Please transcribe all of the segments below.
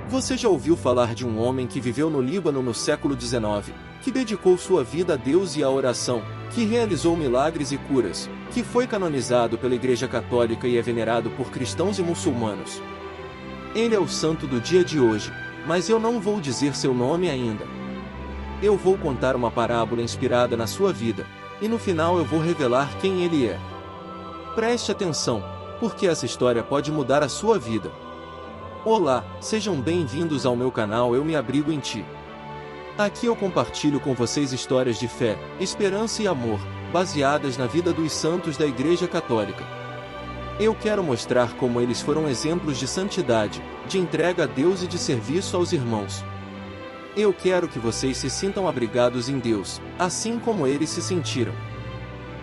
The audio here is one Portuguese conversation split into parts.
Você já ouviu falar de um homem que viveu no Líbano no século XIX, que dedicou sua vida a Deus e à oração, que realizou milagres e curas, que foi canonizado pela Igreja Católica e é venerado por cristãos e muçulmanos? Ele é o santo do dia de hoje, mas eu não vou dizer seu nome ainda. Eu vou contar uma parábola inspirada na sua vida, e no final eu vou revelar quem ele é. Preste atenção, porque essa história pode mudar a sua vida. Olá, sejam bem-vindos ao meu canal Eu Me Abrigo em Ti. Aqui eu compartilho com vocês histórias de fé, esperança e amor, baseadas na vida dos santos da Igreja Católica. Eu quero mostrar como eles foram exemplos de santidade, de entrega a Deus e de serviço aos irmãos. Eu quero que vocês se sintam abrigados em Deus, assim como eles se sentiram.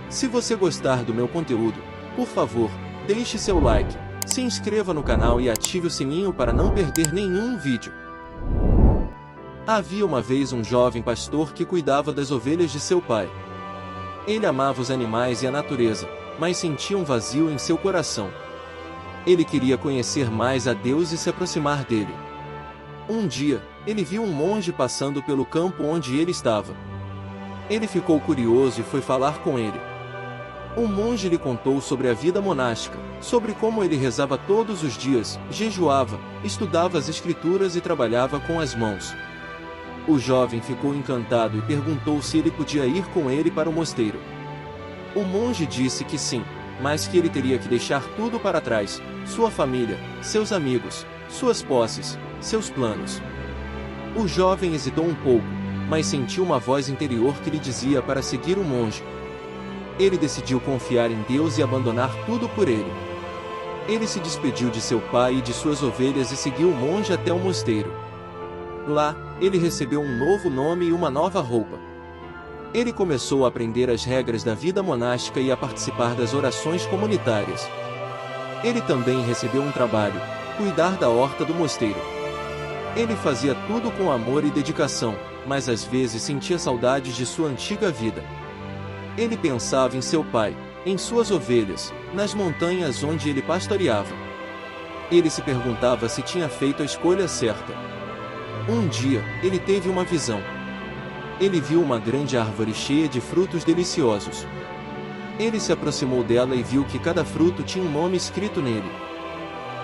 Se você gostar do meu conteúdo, por favor, deixe seu like, se inscreva no canal e ative o sininho para não perder nenhum vídeo. Havia uma vez um jovem pastor que cuidava das ovelhas de seu pai. Ele amava os animais e a natureza, mas sentia um vazio em seu coração. Ele queria conhecer mais a Deus e se aproximar dele. Um dia, ele viu um monge passando pelo campo onde ele estava. Ele ficou curioso e foi falar com ele. O monge lhe contou sobre a vida monástica, sobre como ele rezava todos os dias, jejuava, estudava as escrituras e trabalhava com as mãos. O jovem ficou encantado e perguntou se ele podia ir com ele para o mosteiro. O monge disse que sim, mas que ele teria que deixar tudo para trás, sua família, seus amigos, suas posses, seus planos. O jovem hesitou um pouco, mas sentiu uma voz interior que lhe dizia para seguir o monge. Ele decidiu confiar em Deus e abandonar tudo por ele. Ele se despediu de seu pai e de suas ovelhas e seguiu o monge até o mosteiro. Lá, ele recebeu um novo nome e uma nova roupa. Ele começou a aprender as regras da vida monástica e a participar das orações comunitárias. Ele também recebeu um trabalho, cuidar da horta do mosteiro. Ele fazia tudo com amor e dedicação, mas às vezes sentia saudades de sua antiga vida. Ele pensava em seu pai, em suas ovelhas, nas montanhas onde ele pastoreava. Ele se perguntava se tinha feito a escolha certa. Um dia, ele teve uma visão. Ele viu uma grande árvore cheia de frutos deliciosos. Ele se aproximou dela e viu que cada fruto tinha um nome escrito nele.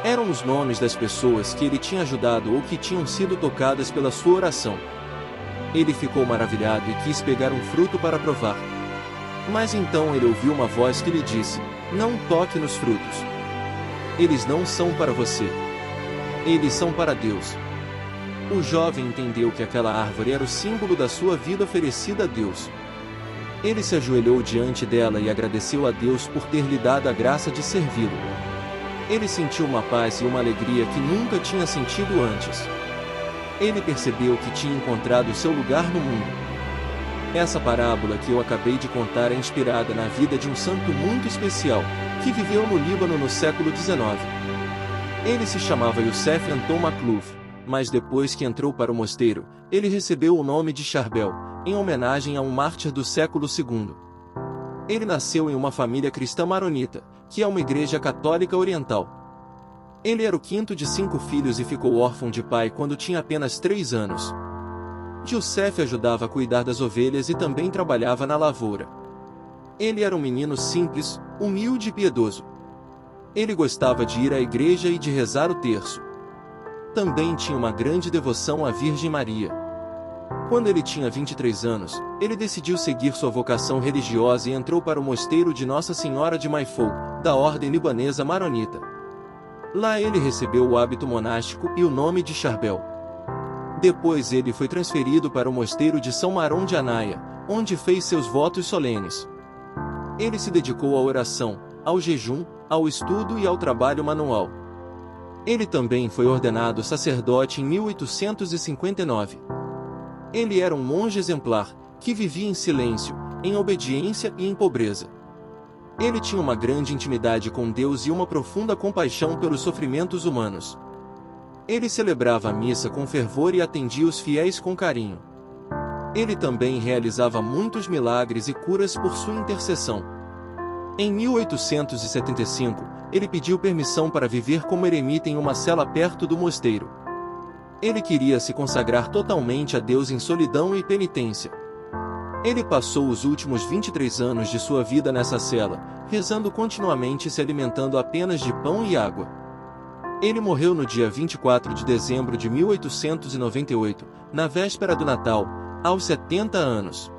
Eram os nomes das pessoas que ele tinha ajudado ou que tinham sido tocadas pela sua oração. Ele ficou maravilhado e quis pegar um fruto para provar. Mas então ele ouviu uma voz que lhe disse: "Não toque nos frutos. Eles não são para você. Eles são para Deus." O jovem entendeu que aquela árvore era o símbolo da sua vida oferecida a Deus. Ele se ajoelhou diante dela e agradeceu a Deus por ter lhe dado a graça de servi-lo. Ele sentiu uma paz e uma alegria que nunca tinha sentido antes. Ele percebeu que tinha encontrado seu lugar no mundo. Essa parábola que eu acabei de contar é inspirada na vida de um santo muito especial, que viveu no Líbano no século XIX. Ele se chamava Youssef Anton Maklouf, mas depois que entrou para o mosteiro, ele recebeu o nome de Charbel, em homenagem a um mártir do século II. Ele nasceu em uma família cristã maronita, que é uma igreja católica oriental. Ele era o quinto de 5 filhos e ficou órfão de pai quando tinha apenas 3 anos. Youssef ajudava a cuidar das ovelhas e também trabalhava na lavoura. Ele era um menino simples, humilde e piedoso. Ele gostava de ir à igreja e de rezar o terço. Também tinha uma grande devoção à Virgem Maria. Quando ele tinha 23 anos, ele decidiu seguir sua vocação religiosa e entrou para o mosteiro de Nossa Senhora de Maifou, da ordem libanesa maronita. Lá ele recebeu o hábito monástico e o nome de Charbel. Depois ele foi transferido para o mosteiro de São Maron de Anaia, onde fez seus votos solenes. Ele se dedicou à oração, ao jejum, ao estudo e ao trabalho manual. Ele também foi ordenado sacerdote em 1859. Ele era um monge exemplar, que vivia em silêncio, em obediência e em pobreza. Ele tinha uma grande intimidade com Deus e uma profunda compaixão pelos sofrimentos humanos. Ele celebrava a missa com fervor e atendia os fiéis com carinho. Ele também realizava muitos milagres e curas por sua intercessão. Em 1875, ele pediu permissão para viver como eremita em uma cela perto do mosteiro. Ele queria se consagrar totalmente a Deus em solidão e penitência. Ele passou os últimos 23 anos de sua vida nessa cela, rezando continuamente e se alimentando apenas de pão e água. Ele morreu no dia 24 de dezembro de 1898, na véspera do Natal, aos 70 anos.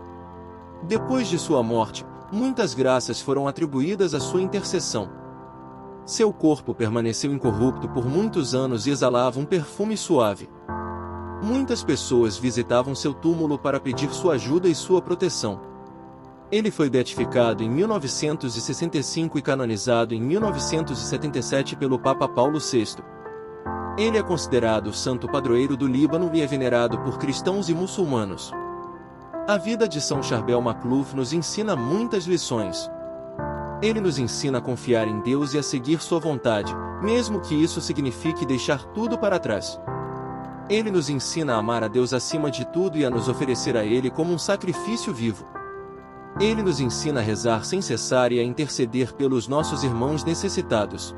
Depois de sua morte, muitas graças foram atribuídas à sua intercessão. Seu corpo permaneceu incorrupto por muitos anos e exalava um perfume suave. Muitas pessoas visitavam seu túmulo para pedir sua ajuda e sua proteção. Ele foi beatificado em 1965 e canonizado em 1977 pelo Papa Paulo VI. Ele é considerado o santo padroeiro do Líbano e é venerado por cristãos e muçulmanos. A vida de São Charbel Makhlouf nos ensina muitas lições. Ele nos ensina a confiar em Deus e a seguir sua vontade, mesmo que isso signifique deixar tudo para trás. Ele nos ensina a amar a Deus acima de tudo e a nos oferecer a Ele como um sacrifício vivo. Ele nos ensina a rezar sem cessar e a interceder pelos nossos irmãos necessitados.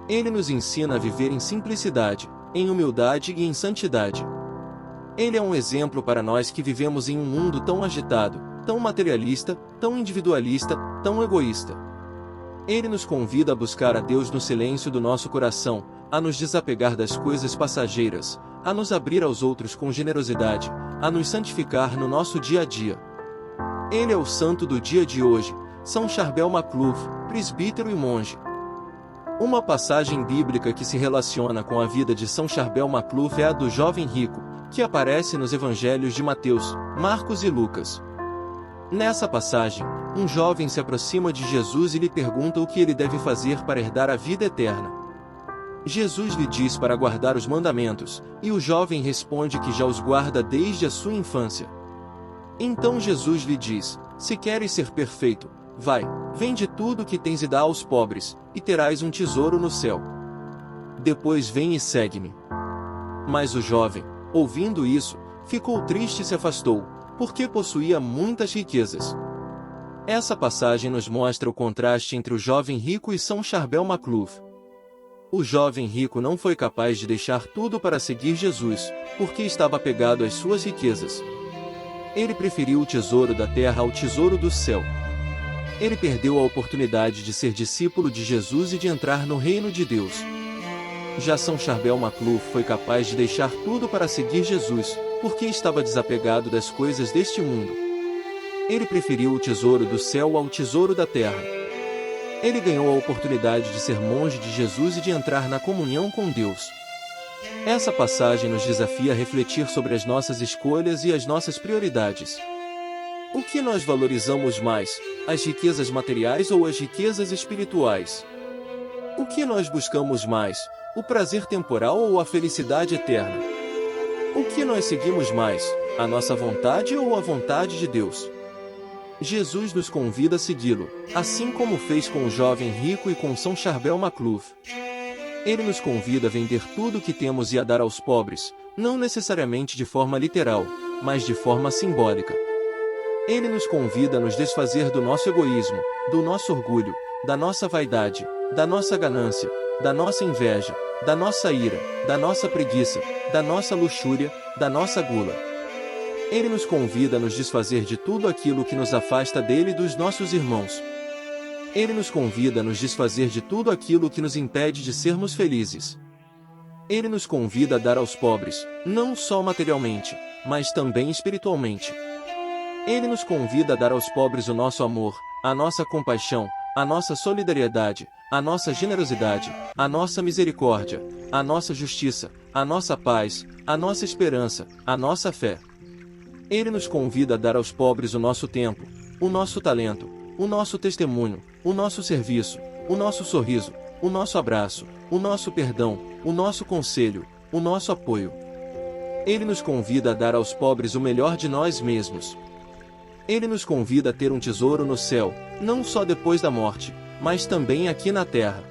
Ele nos ensina a viver em simplicidade, em humildade e em santidade. Ele é um exemplo para nós que vivemos em um mundo tão agitado, tão materialista, tão individualista, tão egoísta. Ele nos convida a buscar a Deus no silêncio do nosso coração, a nos desapegar das coisas passageiras, a nos abrir aos outros com generosidade, a nos santificar no nosso dia a dia. Ele é o santo do dia de hoje, São Charbel Makhlouf, presbítero e monge. Uma passagem bíblica que se relaciona com a vida de São Charbel Makhlouf é a do jovem rico, que aparece nos evangelhos de Mateus, Marcos e Lucas. Nessa passagem, um jovem se aproxima de Jesus e lhe pergunta o que ele deve fazer para herdar a vida eterna. Jesus lhe diz para guardar os mandamentos, e o jovem responde que já os guarda desde a sua infância. Então Jesus lhe diz: se queres ser perfeito, vai, vende tudo o que tens e dá aos pobres, e terás um tesouro no céu. Depois vem e segue-me. Mas o jovem, ouvindo isso, ficou triste e se afastou, porque possuía muitas riquezas. Essa passagem nos mostra o contraste entre o jovem rico e São Charbel Makhlouf. O jovem rico não foi capaz de deixar tudo para seguir Jesus, porque estava apegado às suas riquezas. Ele preferiu o tesouro da terra ao tesouro do céu. Ele perdeu a oportunidade de ser discípulo de Jesus e de entrar no reino de Deus. Já São Charbel Makhlouf foi capaz de deixar tudo para seguir Jesus, porque estava desapegado das coisas deste mundo. Ele preferiu o tesouro do céu ao tesouro da terra. Ele ganhou a oportunidade de ser monge de Jesus e de entrar na comunhão com Deus. Essa passagem nos desafia a refletir sobre as nossas escolhas e as nossas prioridades. O que nós valorizamos mais, as riquezas materiais ou as riquezas espirituais? O que nós buscamos mais, o prazer temporal ou a felicidade eterna? O que nós seguimos mais, a nossa vontade ou a vontade de Deus? Jesus nos convida a segui-lo, assim como fez com o jovem rico e com São Charbel Makhlouf. Ele nos convida a vender tudo o que temos e a dar aos pobres, não necessariamente de forma literal, mas de forma simbólica. Ele nos convida a nos desfazer do nosso egoísmo, do nosso orgulho, da nossa vaidade, da nossa ganância, da nossa inveja, da nossa ira, da nossa preguiça, da nossa luxúria, da nossa gula. Ele nos convida a nos desfazer de tudo aquilo que nos afasta dele e dos nossos irmãos. Ele nos convida a nos desfazer de tudo aquilo que nos impede de sermos felizes. Ele nos convida a dar aos pobres, não só materialmente, mas também espiritualmente. Ele nos convida a dar aos pobres o nosso amor, a nossa compaixão, a nossa solidariedade, a nossa generosidade, a nossa misericórdia, a nossa justiça, a nossa paz, a nossa esperança, a nossa fé. Ele nos convida a dar aos pobres o nosso tempo, o nosso talento, o nosso testemunho, o nosso serviço, o nosso sorriso, o nosso abraço, o nosso perdão, o nosso conselho, o nosso apoio. Ele nos convida a dar aos pobres o melhor de nós mesmos. Ele nos convida a ter um tesouro no céu, não só depois da morte, mas também aqui na terra.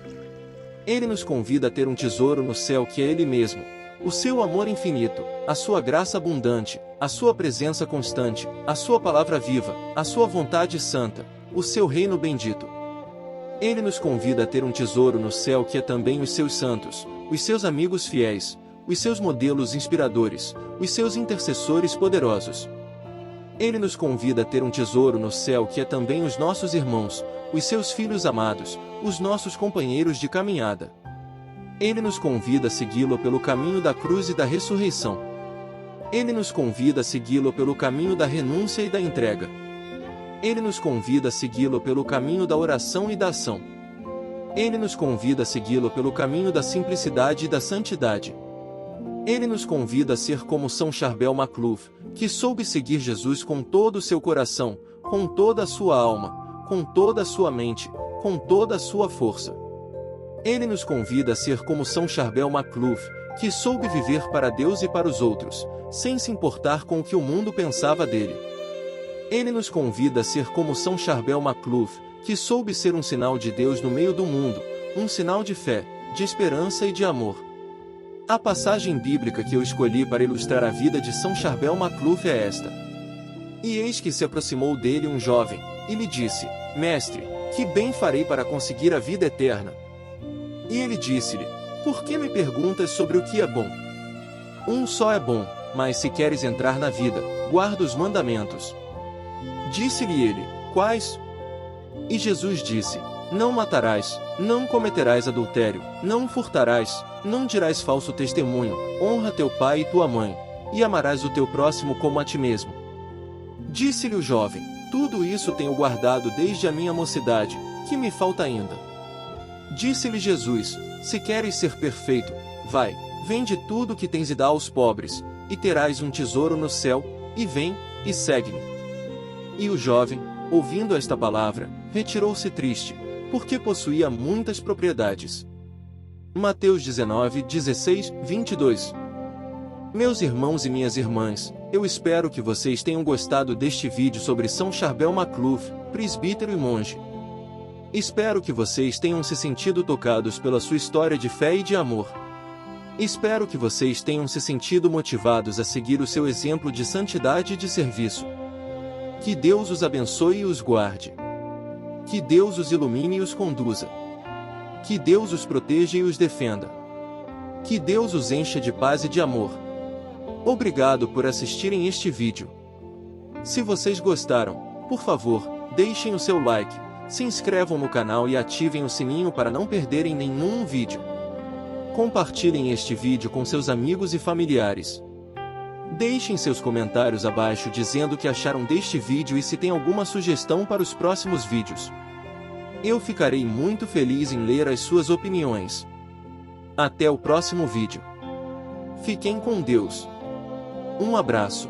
Ele nos convida a ter um tesouro no céu que é Ele mesmo, o seu amor infinito, a sua graça abundante, a sua presença constante, a sua palavra viva, a sua vontade santa, o seu reino bendito. Ele nos convida a ter um tesouro no céu que é também os seus santos, os seus amigos fiéis, os seus modelos inspiradores, os seus intercessores poderosos. Ele nos convida a ter um tesouro no céu que é também os nossos irmãos, os seus filhos amados, os nossos companheiros de caminhada. Ele nos convida a segui-lo pelo caminho da cruz e da ressurreição. Ele nos convida a segui-lo pelo caminho da renúncia e da entrega. Ele nos convida a segui-lo pelo caminho da oração e da ação. Ele nos convida a segui-lo pelo caminho da simplicidade e da santidade. Ele nos convida a ser como São Charbel Macluf, que soube seguir Jesus com todo o seu coração, com toda a sua alma, com toda a sua mente, com toda a sua força. Ele nos convida a ser como São Charbel Macluf, que soube viver para Deus e para os outros, sem se importar com o que o mundo pensava dele. Ele nos convida a ser como São Charbel Macluf, que soube ser um sinal de Deus no meio do mundo, um sinal de fé, de esperança e de amor. A passagem bíblica que eu escolhi para ilustrar a vida de São Charbel Macluf é esta. E eis que se aproximou dele um jovem, e lhe disse: Mestre, que bem farei para conseguir a vida eterna? E ele disse-lhe: Por que me perguntas sobre o que é bom? Um só é bom, mas se queres entrar na vida, guarda os mandamentos. Disse-lhe ele: Quais? E Jesus disse: Não matarás, não cometerás adultério, não furtarás, não dirás falso testemunho, honra teu pai e tua mãe, e amarás o teu próximo como a ti mesmo. Disse-lhe o jovem: Tudo isso tenho guardado desde a minha mocidade, que me falta ainda? Disse-lhe Jesus: Se queres ser perfeito, vai, vende tudo o que tens e dá aos pobres, e terás um tesouro no céu, e vem, e segue-me. E o jovem, ouvindo esta palavra, retirou-se triste, porque possuía muitas propriedades. Mateus 19, 16, 22. Meus irmãos e minhas irmãs, eu espero que vocês tenham gostado deste vídeo sobre São Charbel Macluf, presbítero e monge. Espero que vocês tenham se sentido tocados pela sua história de fé e de amor. Espero que vocês tenham se sentido motivados a seguir o seu exemplo de santidade e de serviço. Que Deus os abençoe e os guarde. Que Deus os ilumine e os conduza. Que Deus os proteja e os defenda. Que Deus os encha de paz e de amor. Obrigado por assistirem este vídeo. Se vocês gostaram, por favor, deixem o seu like, se inscrevam no canal e ativem o sininho para não perderem nenhum vídeo. Compartilhem este vídeo com seus amigos e familiares. Deixem seus comentários abaixo dizendo o que acharam deste vídeo e se tem alguma sugestão para os próximos vídeos. Eu ficarei muito feliz em ler as suas opiniões. Até o próximo vídeo. Fiquem com Deus. Um abraço.